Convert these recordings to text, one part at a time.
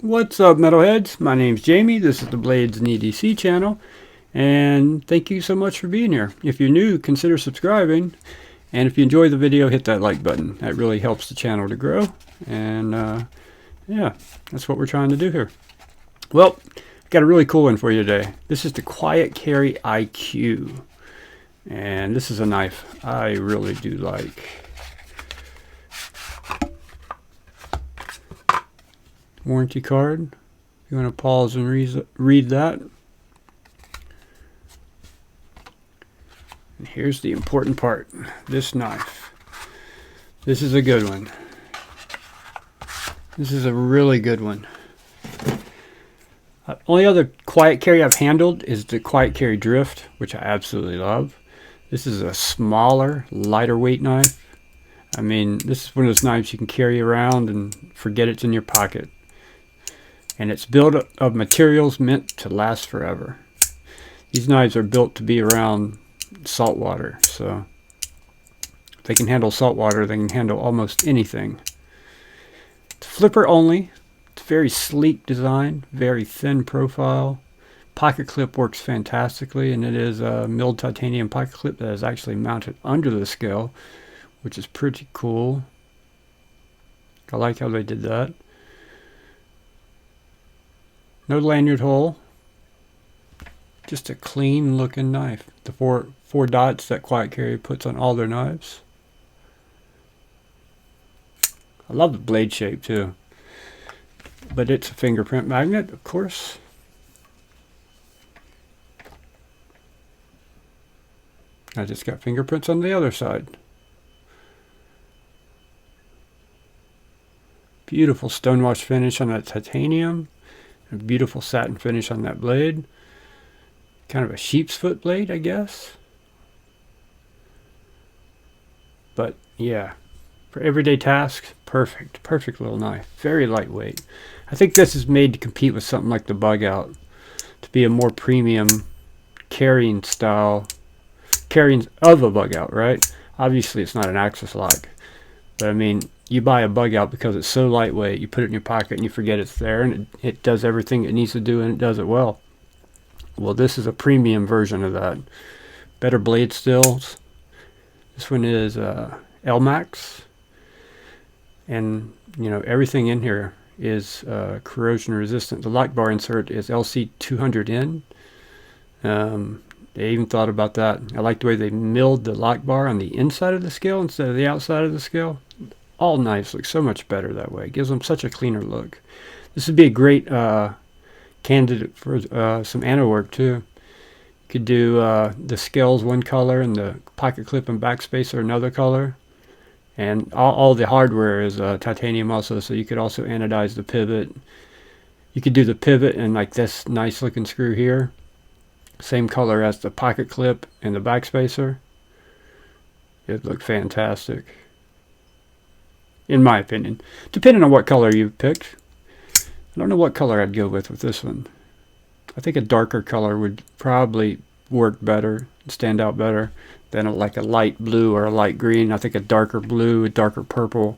What's up, metalheads? My name's Jamie. This is the Blades and EDC channel, and thank you so much for being here. If you're new, consider subscribing, and if you enjoy the video, hit that like button. That really helps the channel to grow, and yeah, that's what we're trying to do here. Well, I got a really cool one for you today. This is the Quiet Carry IQ, and this is a knife I really do like. Warranty card. If you want to pause and read that. And here's the important part. This knife. This is a good one. This is a really good one. Only other quiet carry I've handled is the quiet carry drift, which I absolutely love. This is a smaller, lighter weight knife. I mean, this is one of those knives you can carry around and forget it's in your pocket. And it's built of materials meant to last forever. These knives are built to be around salt water, so if they can handle salt water, they can handle almost anything. It's flipper only. It's very sleek design, very thin profile. Pocket clip works fantastically, and it is a milled titanium pocket clip that is actually mounted under the scale, which is pretty cool. I like how they did that. No lanyard hole. Just a clean looking knife. The four dots that Quiet Carry puts on all their knives. I love the blade shape too. But it's a fingerprint magnet, of course. I just got fingerprints on the other side. Beautiful stonewash finish on that titanium. A beautiful satin finish on that blade. Kind of a sheep's foot blade, I guess. But yeah, for everyday tasks, perfect. Perfect little knife. Very lightweight. I think this is made to compete with something like the Bug Out, to be a more premium carrying style, carrying of a Bug Out, right? Obviously it's not an Axis lock, but I mean, you buy a Bug Out because it's so lightweight, you put it in your pocket and you forget it's there, and it does everything it needs to do, and it does it well. Well, this is a premium version of that. Better blade stills. This one is L-Max, and you know, everything in here is corrosion resistant. The lock bar insert is LC200N. They even thought about that. I like the way they milled the lock bar on the inside of the scale instead of the outside of the scale. All knives look so much better that way. It gives them such a cleaner look. This would be a great candidate for some anno work too. You could do the scales one color and the pocket clip and backspacer another color. And all the hardware is titanium also, so you could also anodize the pivot. You could do the pivot and like this nice looking screw here. Same color as the pocket clip and the backspacer. It'd look fantastic, in my opinion, depending on what color you picked. I don't know what color I'd go with this one. I think a darker color would probably work better, stand out better than like a light blue or a light green. I think a darker blue, a darker purple.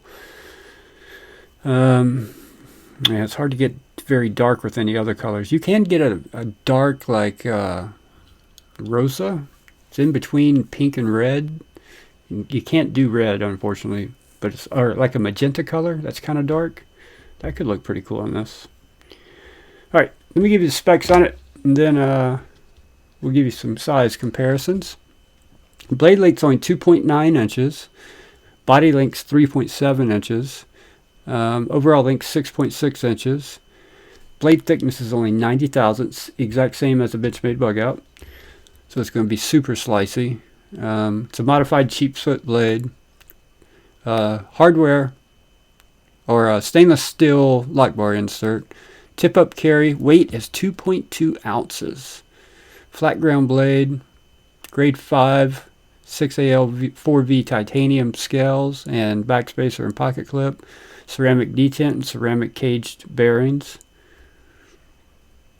Yeah, it's hard to get very dark with any other colors. You can get a dark like rosa. It's in between pink and red. You can't do red, unfortunately, but it's or like a magenta color. That's kind of dark. That could look pretty cool on this. All right, let me give you the specs on it, and then we'll give you some size comparisons. Blade length's only 2.9 inches. Body length's 3.7 inches. Overall length 6.6 inches. Blade thickness is only 90 thousandths, exact same as a Bitchmade Bug Out. So it's going to be super slicey. It's a modified sheep's foot blade. Hardware or a stainless steel lock bar insert. Tip up carry. Weight is 2.2 ounces. Flat ground blade. Grade 5 6AL 4V titanium scales and backspacer and pocket clip. Ceramic detent and ceramic caged bearings.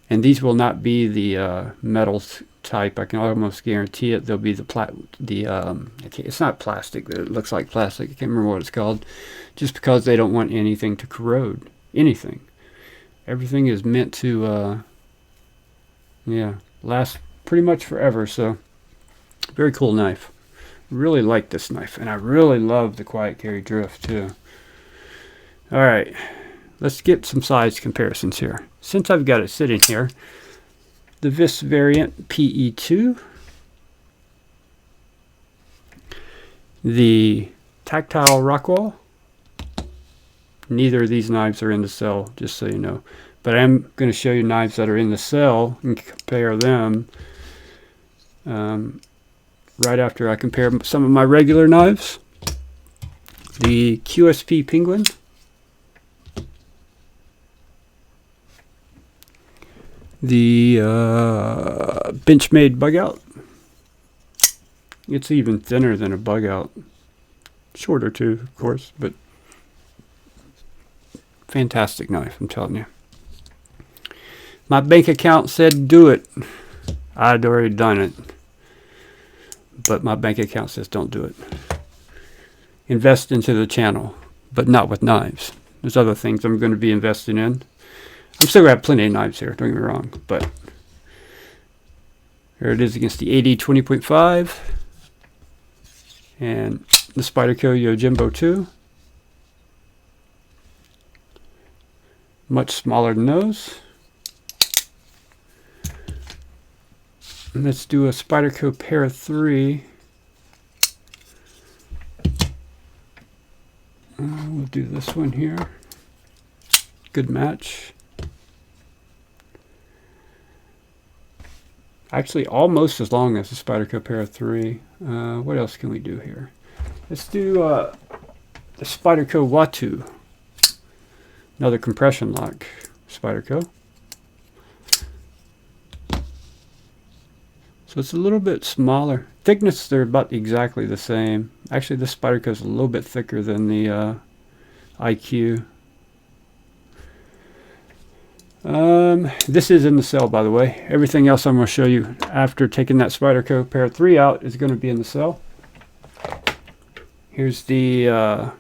And these will not be the metal type. I can almost guarantee it. They'll be it's not plastic. It looks like plastic. I can't remember what it's called. Just because they don't want anything to corrode anything. Everything is meant to, yeah, last pretty much forever. So, very cool knife. Really like this knife, and I really love the quiet carry drift too. All right, let's get some size comparisons here. Since I've got it sitting here, the Vis variant PE2, the tactile Rockwall. Neither of these knives are in the cell, just so you know. But I am going to show you knives that are in the cell and compare them right after I compare some of my regular knives. The QSP Penguin. The Benchmade Bug Out. It's even thinner than a Bug Out. Shorter too, of course, but fantastic knife, I'm telling you. My bank account said do it. I'd already done it. But my bank account says don't do it. Invest into the channel, but not with knives. There's other things I'm going to be investing in. I'm still going to have plenty of knives here, don't get me wrong. But here it is against the AD 20.5. And the Spyderco Yojimbo 2. Much smaller than those. And let's do a Spyderco Para 3. We'll do this one here. Good match. Actually, almost as long as the Spyderco Para 3. What else can we do here? Let's do the Spyderco Watu. Another compression lock Spyderco. So it's a little bit smaller. Thickness, they're about exactly the same. Actually, this Spyderco is a little bit thicker than the IQ. This is in the cell, by the way. Everything else I'm going to show you after taking that Spyderco Para 3 out is going to be in the cell. Here's the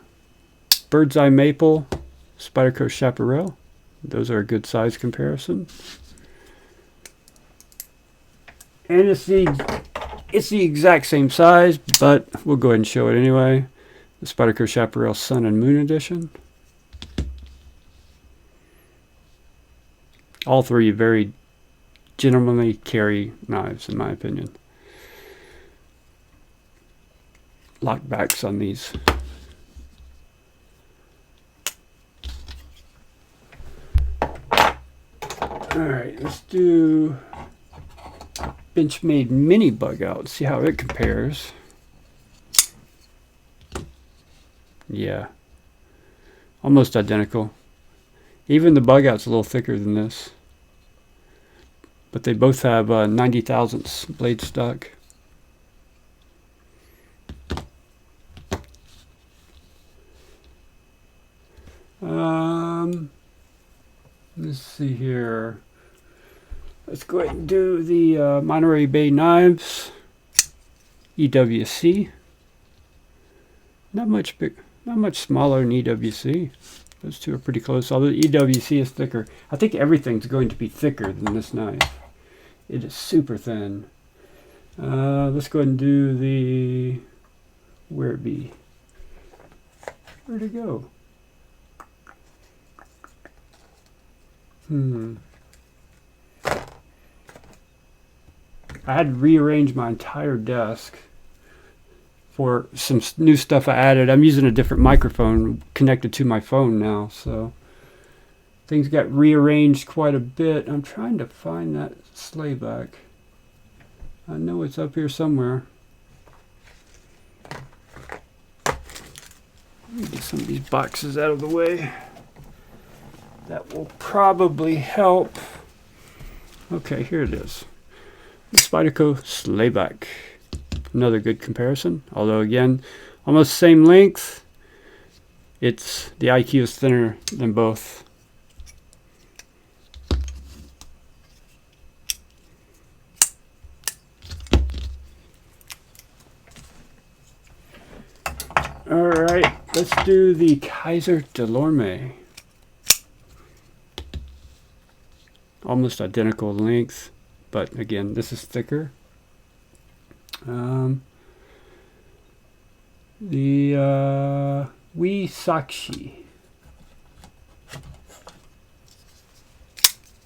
Bird's Eye Maple Spyderco Chaparral. Those are a good size comparison. And it's the exact same size, but we'll go ahead and show it anyway. The Spyderco Chaparral Sun and Moon Edition. All three very gentlemanly carry knives, in my opinion. Lockbacks on these. Alright, let's do Benchmade Mini Bug Out. See how it compares. Yeah. Almost identical. Even the Bug Out's a little thicker than this. But they both have 90 thousandths blade stock. Let's see here. Let's go ahead and do the Monterey Bay Knives EWC. Not much big, not much smaller than EWC. Those two are pretty close, although the EWC is thicker. I think everything's going to be thicker than this knife. It is super thin. Let's go ahead and do the, where it be? Where'd it go? I had to rearrange my entire desk for some new stuff I added. I'm using a different microphone connected to my phone now, so things got rearranged quite a bit. I'm trying to find that slayback. I know it's up here somewhere. Let me get some of these boxes out of the way. That will probably help. Okay, here it is. The Spyderco Slayback. Another good comparison. Although again, almost same length. It's the IQ is thinner than both. Alright, let's do the Kaiser Delorme. almost identical length, but again, this is thicker. The Wiha.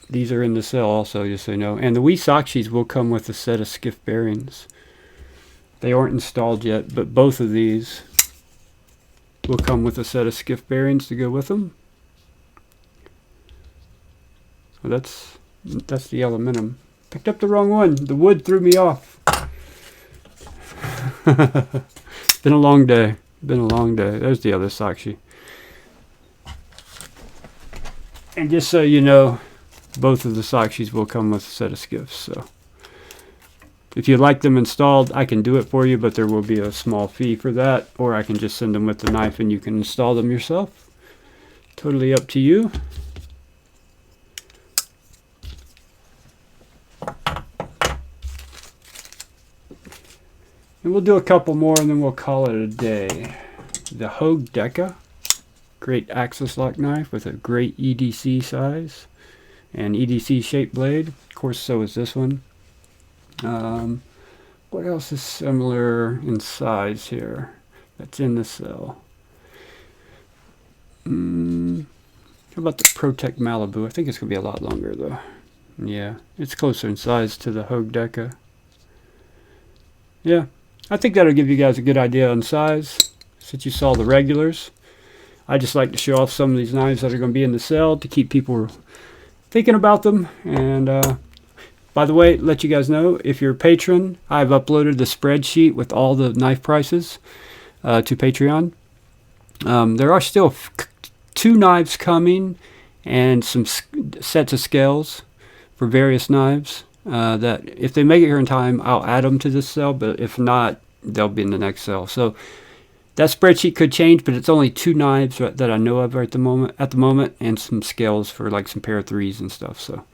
These are in the sale also, just so you know. And the Wiha will come with a set of skiff bearings. They aren't installed yet, but both of these will come with a set of skiff bearings to go with them. Well, that's the aluminum. Picked up the wrong one. The wood threw me off. It's been a long day. Been a long day. There's the other Sakshi. And just so you know, both of the Sakshis will come with a set of skiffs. So if you'd like them installed, I can do it for you, but there will be a small fee for that, or I can just send them with the knife and you can install them yourself. Totally up to you. And we'll do a couple more and then we'll call it a day. The Hogue Deca, great axis lock knife with a great EDC size and EDC shaped blade. Of course, so is this one. What else is similar in size here that's in the cell? How about the Protect Malibu? I think it's going to be a lot longer though. Yeah, it's closer in size to the Hogue Deca. Yeah, I think that'll give you guys a good idea on size since you saw the regulars. I just like to show off some of these knives that are going to be in the sale to keep people thinking about them. And by the way, let you guys know, if you're a patron, I've uploaded the spreadsheet with all the knife prices to Patreon. There are still 2 knives coming and some sets of scales for various knives. That if they make it here in time, I'll add them to this sale, but if not, they'll be in the next sale. So that spreadsheet could change, but it's only 2 knives that I know of right at the moment, and some scales for like some pair 3s and stuff. So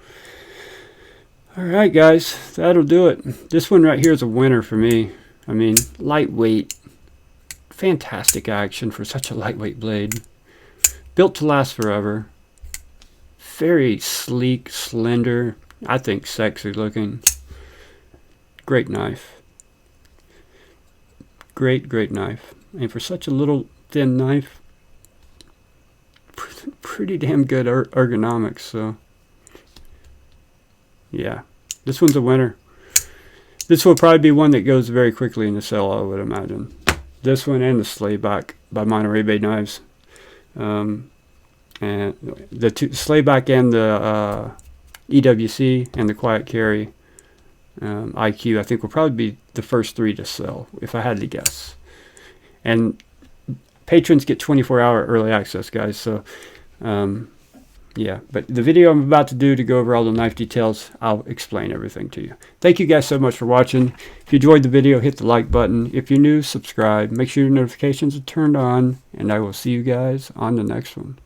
alright guys, that'll do it. This one right here is a winner for me. I mean, lightweight, fantastic action for such a lightweight blade. Built to last forever. Very sleek, slender, I think sexy looking. Great knife. Great knife. And for such a little thin knife, pretty damn good ergonomics. So yeah, this one's a winner. This will probably be one that goes very quickly in the sale, I would imagine. This one and the Slayback by Monterey Bay Knives. And the Slayback and the EWC and the Quiet Carry IQ, I think, will probably be the first 3 to sell, if I had to guess. And patrons get 24-hour early access, guys. So, yeah. But the video I'm about to do to go over all the knife details, I'll explain everything to you. Thank you guys so much for watching. If you enjoyed the video, hit the like button. If you're new, subscribe. Make sure your notifications are turned on. And I will see you guys on the next one.